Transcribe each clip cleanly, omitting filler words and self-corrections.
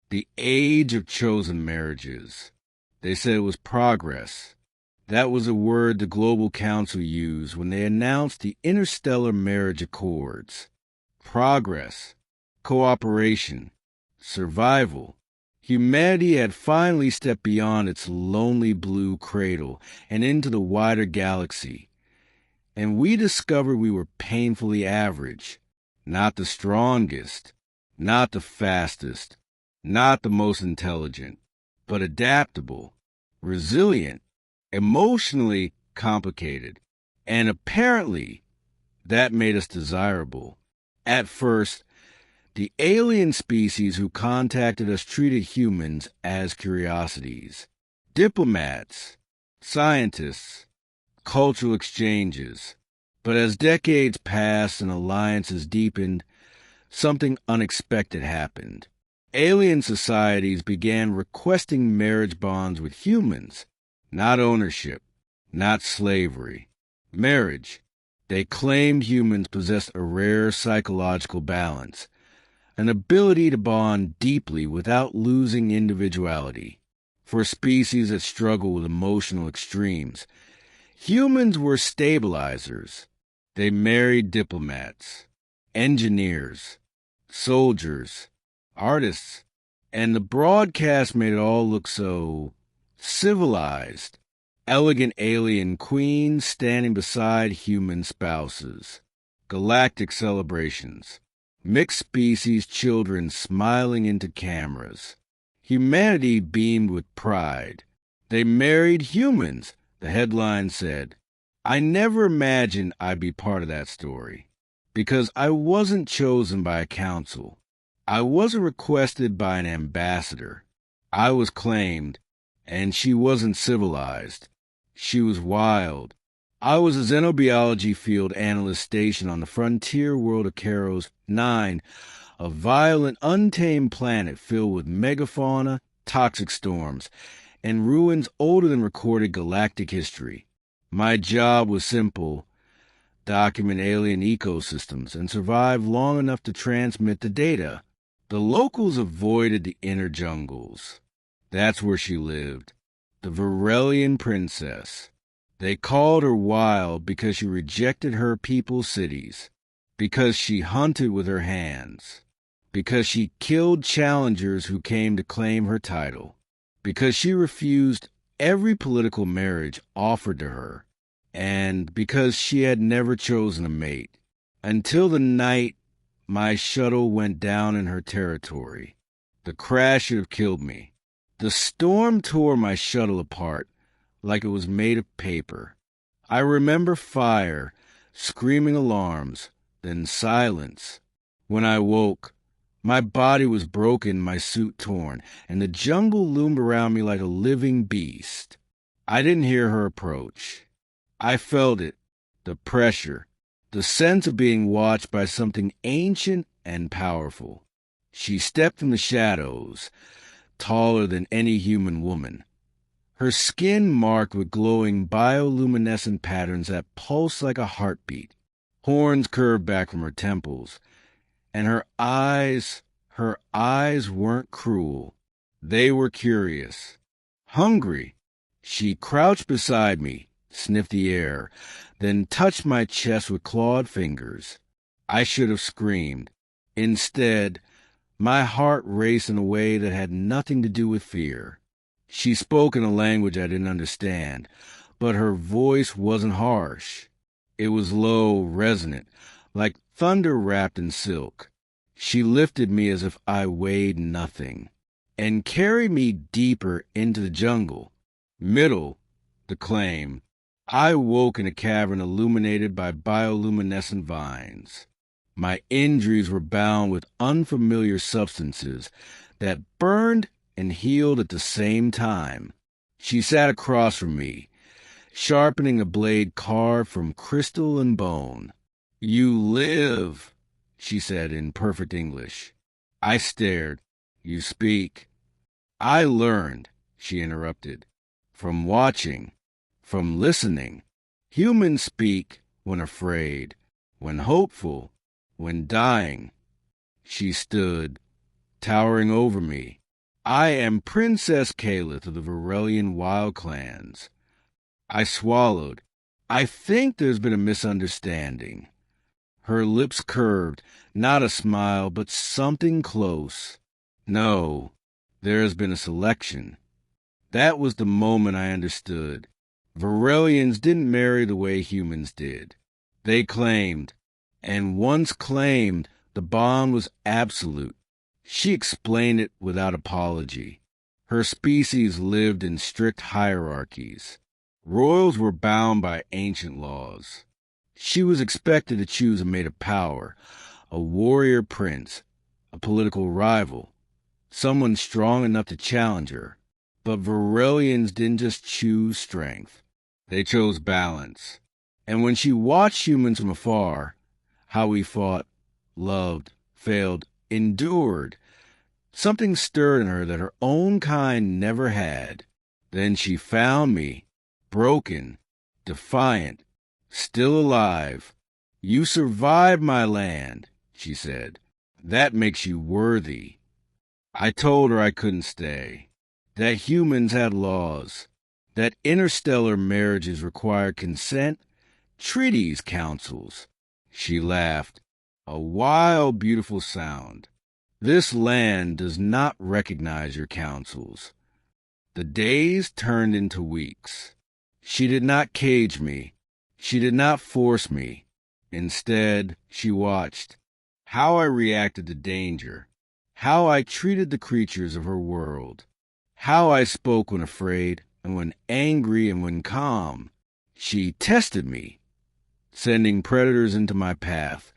The age of chosen marriages. They said it was progress. That was a word the Global Council used when they announced the Interstellar Marriage Accords. Progress, cooperation, survival. Humanity had finally stepped beyond its lonely blue cradle and into the wider galaxy. And we discovered we were painfully average, not the strongest, not the fastest, not the most intelligent, but adaptable, resilient, emotionally complicated, and apparently that made us desirable. At first, the alien species who contacted us treated humans as curiosities. Diplomats, scientists, cultural exchanges. But as decades passed and alliances deepened, something unexpected happened. Alien societies began requesting marriage bonds with humans, not ownership, not slavery. Marriage. They claimed humans possessed a rare psychological balance, an ability to bond deeply without losing individuality. For species that struggle with emotional extremes, humans were stabilizers. They married diplomats, engineers, soldiers, artists, and the broadcast made it all look so civilized. Elegant alien queens standing beside human spouses, galactic celebrations, mixed species children smiling into cameras. Humanity beamed with pride. They married humans, the headline said. I never imagined I'd be part of that story, because I wasn't chosen by a council. I wasn't requested by an ambassador. I was claimed, and she wasn't civilized. She was wild. I was a xenobiology field analyst stationed on the frontier world of Keros 9, a violent, untamed planet filled with megafauna, toxic storms, and ruins older than recorded galactic history. My job was simple: document alien ecosystems and survive long enough to transmit the data. The locals avoided the inner jungles. That's where she lived, the Varelian princess. They called her wild because she rejected her people's cities, because she hunted with her hands, because she killed challengers who came to claim her title, because she refused every political marriage offered to her, and because she had never chosen a mate, until the night my shuttle went down in her territory. The crash should have killed me. The storm tore my shuttle apart like it was made of paper. I remember fire, screaming alarms, then silence. When I woke, my body was broken, my suit torn, and the jungle loomed around me like a living beast. I didn't hear her approach. I felt it, the pressure, the sense of being watched by something ancient and powerful. She stepped in the shadows, taller than any human woman. Her skin marked with glowing bioluminescent patterns that pulsed like a heartbeat. Horns curved back from her temples, and her eyes weren't cruel. They were curious, hungry. She crouched beside me, sniffed the air, then touched my chest with clawed fingers. I should have screamed. Instead, my heart raced in a way that had nothing to do with fear. She spoke in a language I didn't understand, but her voice wasn't harsh. It was low, resonant, like thunder wrapped in silk. She lifted me as if I weighed nothing, and carried me deeper into the jungle. Middle, the claim. I woke in a cavern illuminated by bioluminescent vines. My injuries were bound with unfamiliar substances that burned and healed at the same time. She sat across from me, sharpening a blade carved from crystal and bone. You live, she said in perfect English. I stared. You speak. I learned, she interrupted, from watching, from listening. Humans speak when afraid, when hopeful, when dying. She stood, towering over me, I am Princess Calith of the Varelian Wild Clans. I swallowed. I think there's been a misunderstanding. Her lips curved, not a smile, but something close. No, there has been a selection. That was the moment I understood. Varelians didn't marry the way humans did. They claimed, and once claimed, the bond was absolute. She explained it without apology. Her species lived in strict hierarchies. Royals were bound by ancient laws. She was expected to choose a mate of power, a warrior prince, a political rival, someone strong enough to challenge her. But Varelians didn't just choose strength. They chose balance. And when she watched humans from afar, how we fought, loved, failed, endured, something stirred in her that her own kind never had. Then she found me, broken, defiant, still alive. You survived my land, she said. That makes you worthy. I told her I couldn't stay, that humans had laws, that interstellar marriages required consent, treaties, councils. She laughed, a wild, beautiful sound. This land does not recognize your counsels. The days turned into weeks. She did not cage me. She did not force me. Instead, she watched how I reacted to danger, how I treated the creatures of her world, how I spoke when afraid and when angry and when calm. She tested me, sending predators into my path,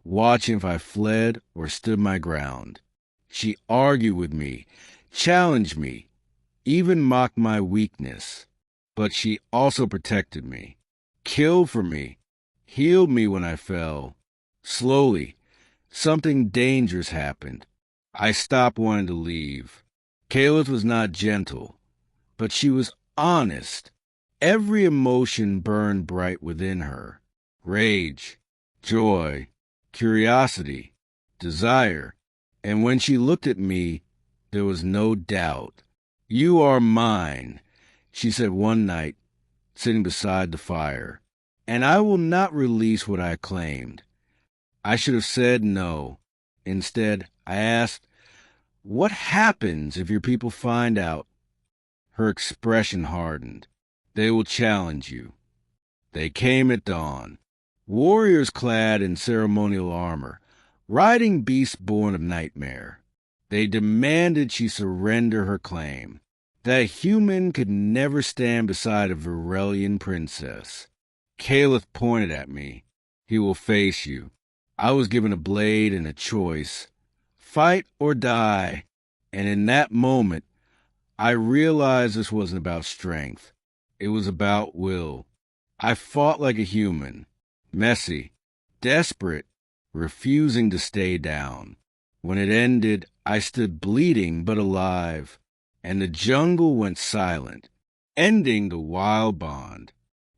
watching if I fled or stood my ground. She argued with me, challenged me, even mocked my weakness. But she also protected me, killed for me, healed me when I fell. Slowly, something dangerous happened. I stopped wanting to leave. Calith was not gentle, but she was honest. Every emotion burned bright within her. Rage, joy, curiosity, desire. And when she looked at me, there was no doubt. You are mine, she said one night, sitting beside the fire, and I will not release what I claimed. I should have said no. Instead, I asked, what happens if your people find out? Her expression hardened. They will challenge you. They came at dawn, warriors clad in ceremonial armor, riding beasts born of nightmare. They demanded she surrender her claim, that a human could never stand beside a Varelian princess. Calith pointed at me. He will face you. I was given a blade and a choice. Fight or die. And in that moment, I realized this wasn't about strength. It was about will. I fought like a human, messy, desperate, refusing to stay down. When it ended, I stood bleeding but alive, and the jungle went silent, ending the wild bond.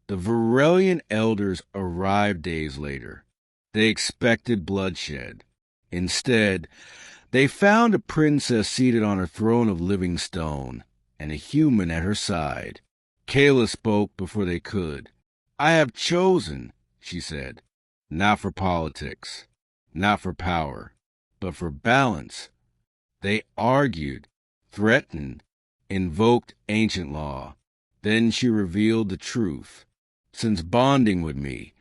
The Varelian elders arrived days later. They expected bloodshed. Instead, they found a princess seated on a throne of living stone, and a human at her side. Kayla spoke before they could. I have chosen, she said, not for politics, not for power, but for balance. They argued, threatened, invoked ancient law. Then she revealed the truth. Since bonding with me,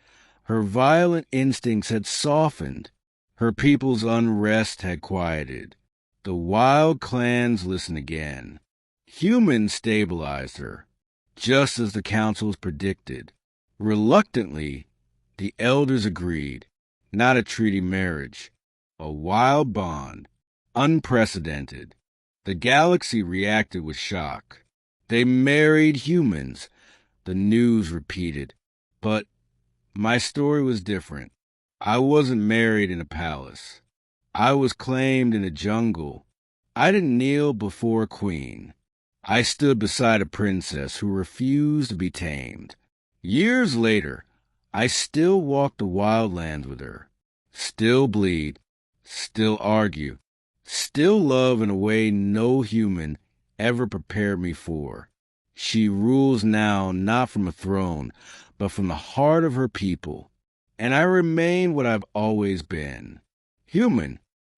her violent instincts had softened. Her people's unrest had quieted. The wild clans listened again. Humans stabilized her, just as the councils predicted. Reluctantly, the elders agreed. Not a treaty marriage, a wild bond, unprecedented. The galaxy reacted with shock. They married humans, the news repeated. But my story was different. I wasn't married in a palace. I was claimed in a jungle. I didn't kneel before a queen. I stood beside a princess who refused to be tamed. Years later, I still walk the wildlands with her, still bleed, still argue, Still love in a way no human ever prepared me for. She rules now not from a throne, but from the heart of her people. And I remain what I've always been. Human,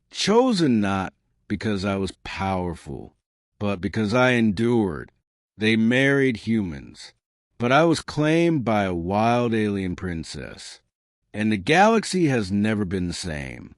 chosen not because I was powerful, but because I endured. They married humans, but I was claimed by a wild alien princess. And the galaxy has never been the same.